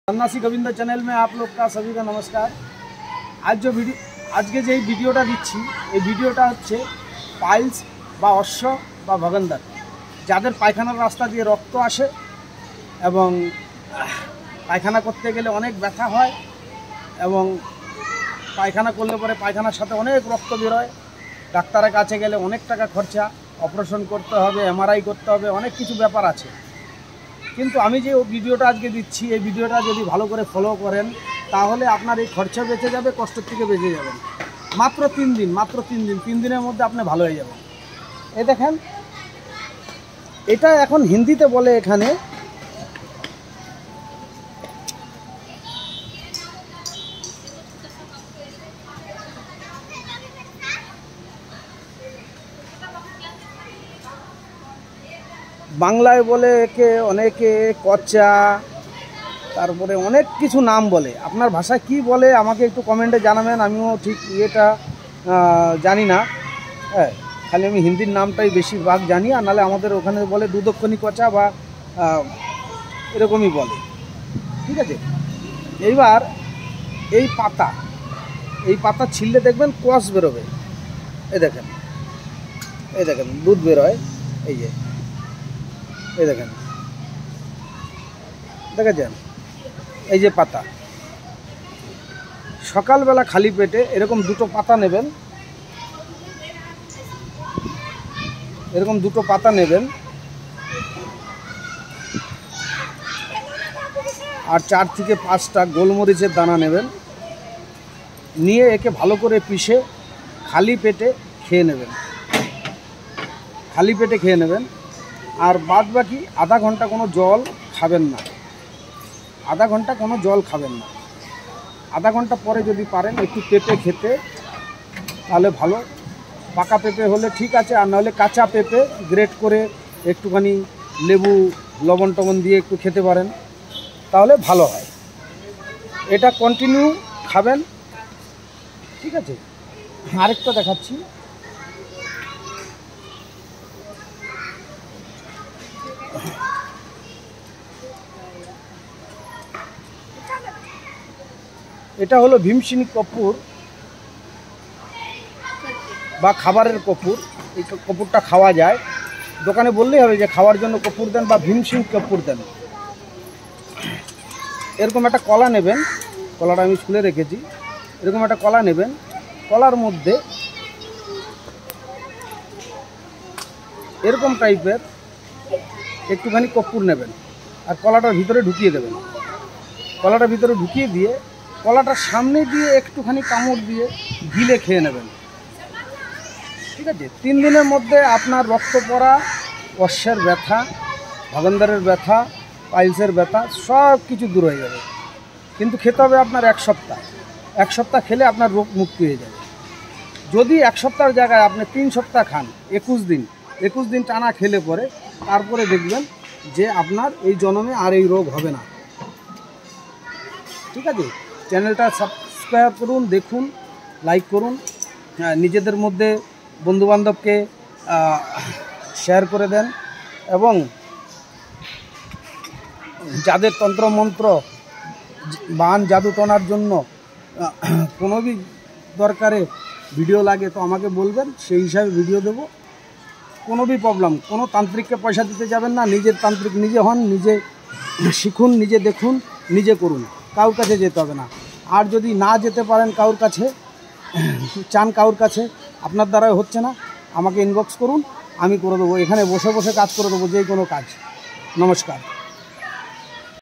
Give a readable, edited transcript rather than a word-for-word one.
सन्यासी गोविंद चैनल में आप लोग का सभी का नमस्कार। आज के जो भिडियोटा दिच्छी এই ভিডিওটা হচ্ছে পাইলস বা অশ্ব বা ভগন্দর যাদের পায়খানার রাস্তা দিয়ে রক্ত আসে এবং পায়খানা করতে গেলে অনেক ব্যথা হয় এবং পায়খানা করলে পরে পায়খানার সাথে অনেক রক্ত বের হয়। ডাক্তারের কাছে গেলে অনেক টাকা খরচা, অপারেশন করতে হবে, এমআরআই করতে হবে, অনেক কিছু ব্যাপার আছে। কিন্তু আমি যে ভিডিওটা আজকে দিচ্ছি এই ভিডিওটা যদি ভালো করে ফলো করেন তাহলে আপনার এই খরচা বেঁচে যাবে, কষ্টের থেকে বেঁচে যাবেন। মাত্র 3 দিনের মধ্যে আপনি ভালো হয়ে যাবেন। এই দেখেন, এটা এখন হিন্দিতে বলে এখানে বাংলায় বলে একে অনেকে কচা, তারপরে অনেক কিছু নাম বলে। আপনার ভাষায় কি বলে আমাকে একটু কমেন্টে জানাবেন, আমিও ঠিক এটা জানি না। হ্যাঁ, খালি আমি হিন্দির নামটাই বেশিরভাগ জানি, আর নাহলে আমাদের ওখানে বলে দুদক্ষিণী কচা বা এরকমই বলে। ঠিক আছে, এইবার এই পাতা ছিললে দেখবেন কষ বেরোবে। এই দেখেন দুধ বেরোয়। এই দেখেন দেখেছেন, এই যে পাতা। সকালবেলা খালি পেটে এরকম দুটো পাতা নেবেন, আর 4 থেকে 5টা গোলমরিচের দানা নেবেন, নিয়ে একে ভালো করে পিষে খালি পেটে খেয়ে নেবেন। আর বাদ বাকি আধা ঘন্টা কোনো জল খাবেন না। আধা ঘন্টা পরে যদি পারেন একটু পেঁপে খেতে তাহলে ভালো। পাকা পেঁপে হলে ঠিক আছে, আর নাহলে কাঁচা পেঁপে গ্রেট করে একটুখানি লেবু লবণ টবণ দিয়ে একটু খেতে পারেন, তাহলে ভালো হয়। এটা কন্টিনিউ খাবেন। ঠিক আছে, আরেকটা দেখাচ্ছি। এটা হলো ভীমসেনী কর্পূর বা খাবারের কর্পূর। এই কর্পূরটা খাওয়া যায়, দোকানে বললেই হবে যে খাওয়ার জন্য কর্পূর দেন বা ভীমসেনী কর্পূর দেন। এরকম একটা কলা নেবেন, কলাটা আমি খুলে রেখেছি। এরকম একটা কলা নেবেন, কলার মধ্যে এরকম টাইপের একটুখানি কর্পূর নেবেন আর কলাটার ভিতরে ঢুকিয়ে দেবেন। কলাটার ভিতরে ঢুকিয়ে দিয়ে কলাটার সামনে দিয়ে একটুখানি কামড় দিয়ে গিলে খেয়ে নেবেন। ঠিক আছে, 3 দিনের মধ্যে আপনার রক্ত পড়া, অশ্বের ব্যথা, ভগন্দরের ব্যথা, পাইলসের ব্যথা সব কিছু দূর হয়ে যাবে। কিন্তু খেতে হবে আপনার 1 সপ্তাহ। 1 সপ্তাহ খেলে আপনার রোগ মুক্তি হয়ে যাবে। যদি 1 সপ্তাহের জায়গায় আপনি 3 সপ্তাহ খান, 21 দিন টানা খেলে পরে তারপরে দেখবেন যে আপনার এই জন্মে আর এই রোগ হবে না। ঠিক আছে, চ্যানেলটা সাবস্ক্রাইব করুন, দেখুন, লাইক করুন, নিজেদের মধ্যে বন্ধুবান্ধবকে শেয়ার করে দেন, এবং যাদের তন্ত্রমন্ত্র বান জাদু টনার জন্য কোনো भी দরকারে ভিডিও লাগে তো আমাকে বলবেন, সেই হিসাবে ভিডিও দেবো। কোনো भी প্রবলেম, কোনো তান্ত্রিককে পয়সা দিতে যাবেন না। নিজের তান্ত্রিক নিজে হন, নিজে শিখুন, নিজে দেখুন, নিজে করুন, কারোর কাছে যেতে হবে না। আর যদি না যেতে পারেন কারোর কাছে, কারোর কাছে আপনার দ্বারা হচ্ছে না, আমাকে ইনবক্স করুন, আমি করে দেবো। এখানে বসে কাজ করে দেবো, যে কোনো কাজ। নমস্কার।